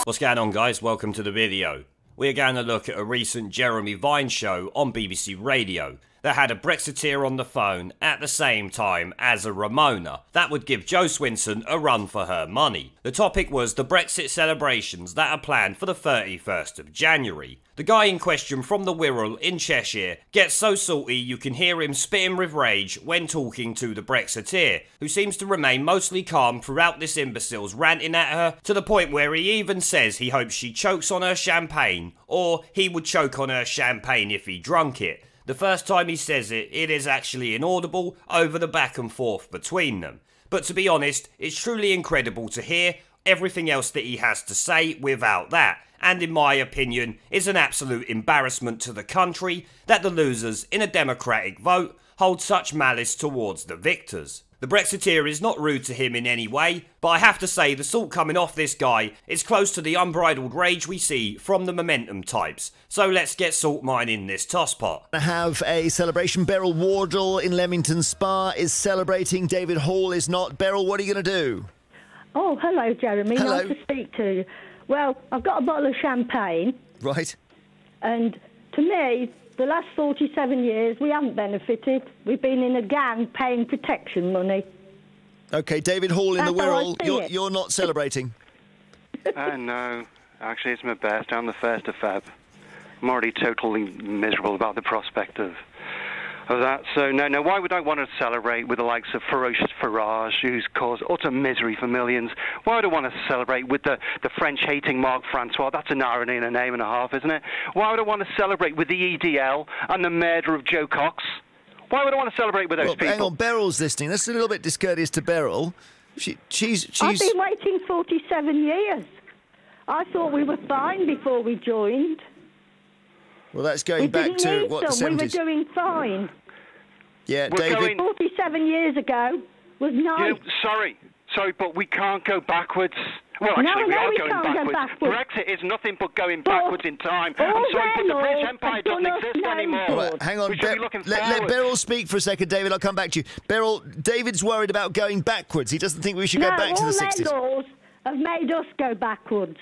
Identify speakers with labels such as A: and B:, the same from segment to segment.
A: What's going on, guys? Welcome to the video. We're going to look at a recent Jeremy Vine show on BBC Radio that had a Brexiteer on the phone at the same time as a Ramona. That would give Jo Swinson a run for her money. The topic was the Brexit celebrations that are planned for the 31st of January. The guy in question from the Wirral in Cheshire gets so salty you can hear him spitting with rage when talking to the Brexiteer, who seems to remain mostly calm throughout this imbecile's ranting at her, to the point where he even says he hopes she chokes on her champagne, or he would choke on her champagne if he drunk it. The first time he says it, it is actually inaudible over the back and forth between them. But to be honest, it's truly incredible to hear everything else that he has to say without that. And in my opinion, is an absolute embarrassment to the country that the losers in a democratic vote hold such malice towards the victors. The Brexiteer is not rude to him in any way, but I have to say the salt coming off this guy is close to the unbridled rage we see from the Momentum types. So let's get salt mining this tosspot.
B: I have a celebration. Beryl Wardle in Leamington Spa is celebrating. David Hall is not. Beryl, what are you going to do?
C: Oh, hello, Jeremy.
B: Hello.
C: Nice to speak to you. Well, I've got a bottle of champagne.
B: Right.
C: And to me, the last 47 years, we haven't benefited. We've been in a gang paying protection money.
B: OK, David Hall in the
C: That's how I
B: Wirral.
C: see it.
B: You're not celebrating.
D: No. Actually, it's my birthday on the 1st of Feb. I'm already totally miserable about the prospect of that. So, no, why would I want to celebrate with the likes of ferocious Farage, who's caused utter misery for millions? Why would I want to celebrate with the French-hating Marc Francois? That's an irony and a name and a half, isn't it? Why would I want to celebrate with the EDL and the murder of Joe Cox? Why would I want to celebrate with those people?
B: Hang on, Beryl's listening. That's a little bit discourteous to Beryl. She's...
C: I've been waiting 47 years. I thought we were fine before we joined.
B: Well, that's going back to, what, the 70s?
C: We were doing fine.
B: Yeah, David...
C: 47 years ago was nice.
D: Sorry, but we can't go backwards. Well, actually, we are going backwards. Brexit is nothing but going backwards in time. I'm sorry, but the British Empire doesn't exist anymore.
B: Right, hang on, let Beryl speak for a second, David. I'll come back to you. Beryl, David's worried about going backwards. He doesn't think we should go back to the 60s.
C: All their laws have made us go backwards.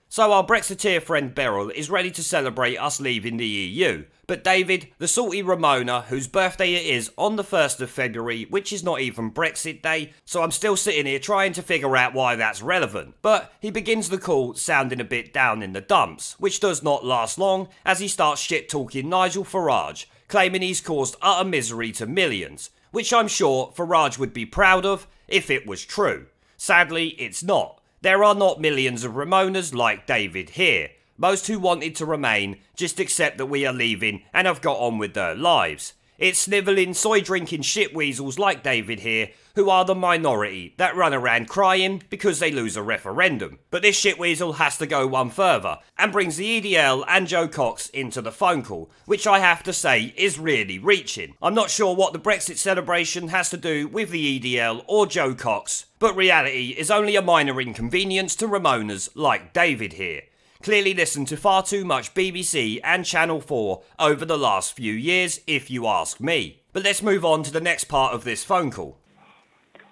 A: So our Brexiteer friend Beryl is ready to celebrate us leaving the EU. But David, the salty Ramona, whose birthday it is on the 1st of February, which is not even Brexit Day, so I'm still sitting here trying to figure out why that's relevant. But he begins the call sounding a bit down in the dumps, which does not last long as he starts shit-talking Nigel Farage, claiming he's caused utter misery to millions, which I'm sure Farage would be proud of if it was true. Sadly, it's not. There are not millions of Ramonas like David here. Most who wanted to remain just accept that we are leaving and have got on with their lives. It's snivelling, soy-drinking shitweasels like David here who are the minority that run around crying because they lose a referendum. But this shitweasel has to go one further and brings the EDL and Joe Cox into the phone call, which I have to say is really reaching. I'm not sure what the Brexit celebration has to do with the EDL or Joe Cox, but reality is only a minor inconvenience to Ramonas like David here. Clearly listened to far too much BBC and Channel 4 over the last few years, if you ask me. But let's move on to the next part of this phone call.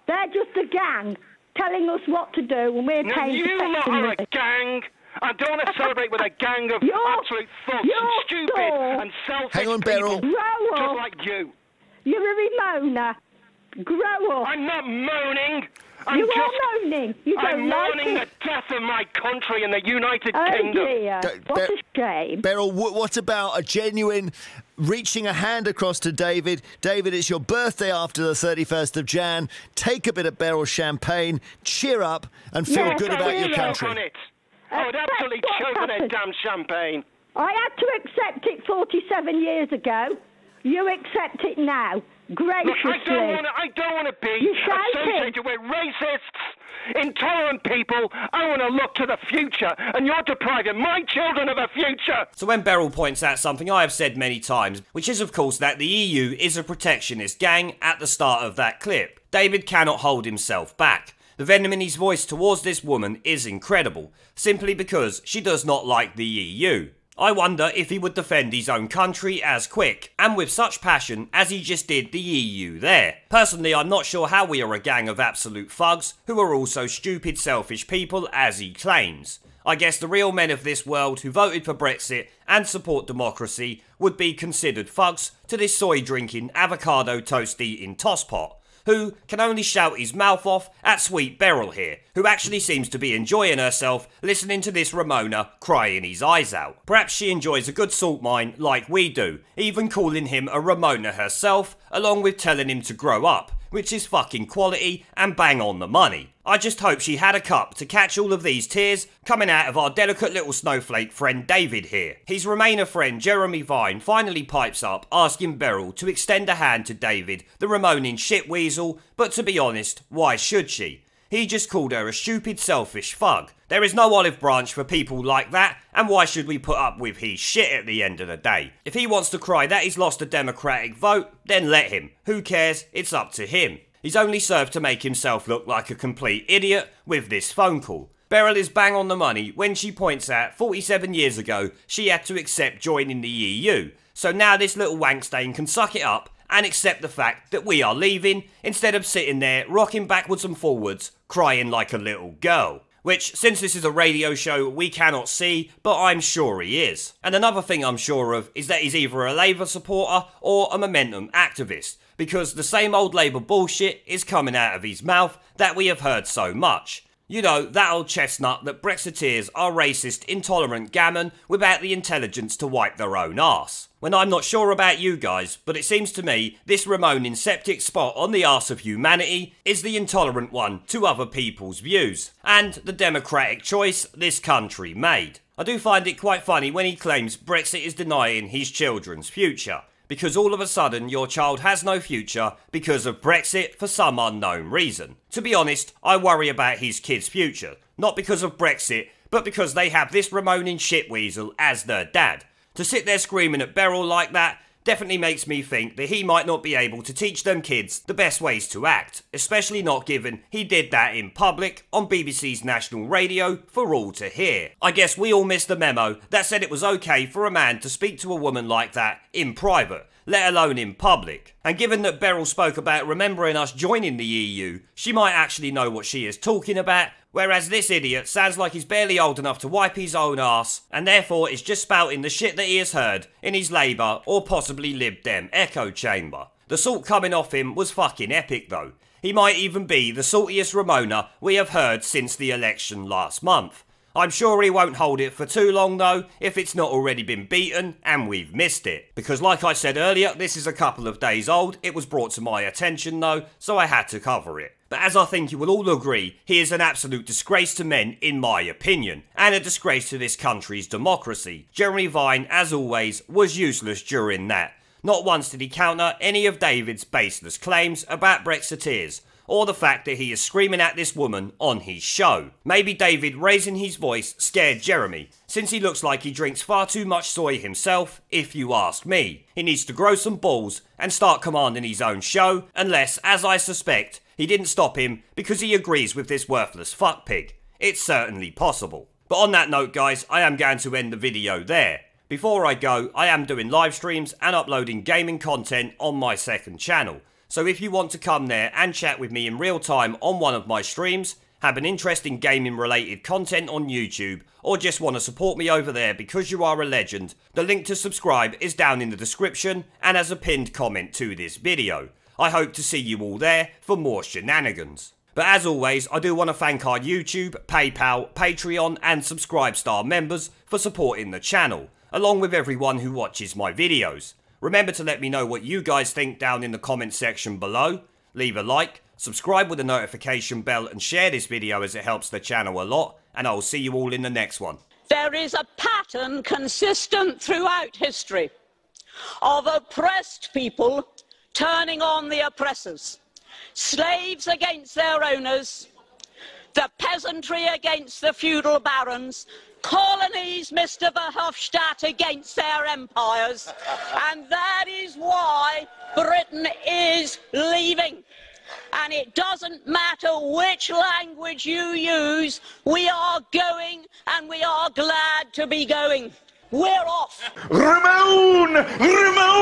C: They're just a gang telling us what to do and we're paying
D: you lot are a gang. I don't want to celebrate with a gang of absolute thugs and stupid and selfish people just like you.
C: You're a Ramona. Grow up.
D: I'm not moaning. I'm
C: moaning. You don't
D: I'm
C: like
D: mourning
C: it.
D: the death of my country and the United Kingdom.
C: Oh dear, what a shame.
B: Beryl, what about a genuine reaching a hand across to David? David, it's your birthday after the 31st of Jan. Take a bit of Beryl champagne, cheer up and feel good about your country.
D: On it. I would absolutely choke on that damn champagne.
C: I had to accept it 47 years ago. You accept it now. Graciously.
D: Look, I don't want to be associated with racists, intolerant people. I want to look to the future, and you're depriving my children of a future.
A: So when Beryl points out something I have said many times, which is of course that the EU is a protectionist gang at the start of that clip, David cannot hold himself back. The venom in his voice towards this woman is incredible, simply because she does not like the EU. I wonder if he would defend his own country as quick, and with such passion as he just did the EU there. Personally, I'm not sure how we are a gang of absolute thugs who are also stupid, selfish people as he claims. I guess the real men of this world who voted for Brexit and support democracy would be considered thugs to this soy-drinking, avocado toast-eating tosspot, who can only shout his mouth off at Sweet Beryl here, who actually seems to be enjoying herself listening to this Ramona crying his eyes out. Perhaps she enjoys a good salt mine like we do, even calling him a Ramona herself, along with telling him to grow up, which is fucking quality and bang on the money. I just hope she had a cup to catch all of these tears coming out of our delicate little snowflake friend David here. His Remainer friend Jeremy Vine finally pipes up asking Beryl to extend a hand to David, the Ramoning shitweasel, but to be honest, why should she? He just called her a stupid, selfish thug. There is no olive branch for people like that, and why should we put up with his shit at the end of the day? If he wants to cry that he's lost a Democratic vote, then let him. Who cares? It's up to him. He's only served to make himself look like a complete idiot with this phone call. Beryl is bang on the money when she points out 47 years ago she had to accept joining the EU. So now this little wankstain can suck it up and accept the fact that we are leaving instead of sitting there rocking backwards and forwards crying like a little girl. Which, since this is a radio show, we cannot see, but I'm sure he is. And another thing I'm sure of is that he's either a Labour supporter or a Momentum activist, because the same old Labour bullshit is coming out of his mouth that we have heard so much. You know, that old chestnut that Brexiteers are racist, intolerant gammon without the intelligence to wipe their own arse. When I'm not sure about you guys, but it seems to me this Ramoning septic spot on the arse of humanity is the intolerant one to other people's views, and the democratic choice this country made. I do find it quite funny when he claims Brexit is denying his children's future, because all of a sudden your child has no future because of Brexit for some unknown reason. To be honest, I worry about his kid's future, not because of Brexit, but because they have this Ramoning shitweasel as their dad. To sit there screaming at Beryl like that definitely makes me think that he might not be able to teach them kids the best ways to act, especially not given he did that in public on BBC's national radio for all to hear. I guess we all missed the memo that said it was okay for a man to speak to a woman like that in private, let alone in public. And given that Beryl spoke about remembering us joining the EU, she might actually know what she is talking about, whereas this idiot sounds like he's barely old enough to wipe his own arse, and therefore is just spouting the shit that he has heard in his Labour or possibly Lib Dem echo chamber. The salt coming off him was fucking epic though. He might even be the saltiest Ramona we have heard since the election last month. I'm sure he won't hold it for too long though, if it's not already been beaten and we've missed it. Because like I said earlier, this is a couple of days old. It was brought to my attention though, so I had to cover it. But as I think you will all agree, he is an absolute disgrace to men in my opinion, and a disgrace to this country's democracy. Jeremy Vine, as always, was useless during that. Not once did he counter any of David's baseless claims about Brexiteers, or the fact that he is screaming at this woman on his show. Maybe David raising his voice scared Jeremy, since he looks like he drinks far too much soy himself, if you ask me. He needs to grow some balls and start commanding his own show, unless, as I suspect, he didn't stop him because he agrees with this worthless fuckpig. It's certainly possible. But on that note guys, I am going to end the video there. Before I go, I am doing live streams and uploading gaming content on my second channel. So if you want to come there and chat with me in real time on one of my streams, have an interest in gaming related content on YouTube, or just want to support me over there because you are a legend, the link to subscribe is down in the description and as a pinned comment to this video. I hope to see you all there for more shenanigans. But as always, I do want to thank our YouTube, PayPal, Patreon and Subscribestar members for supporting the channel, along with everyone who watches my videos. Remember to let me know what you guys think down in the comment section below. Leave a like, subscribe with a notification bell and share this video as it helps the channel a lot, and I will see you all in the next one.
E: There is a pattern consistent throughout history of oppressed people turning on the oppressors, slaves against their owners, the peasantry against the feudal barons, colonies, Mr. Verhofstadt, against their empires, and that is why Britain is leaving. And it doesn't matter which language you use, we are going, and we are glad to be going. We're off.
F: Ramon! Ramon!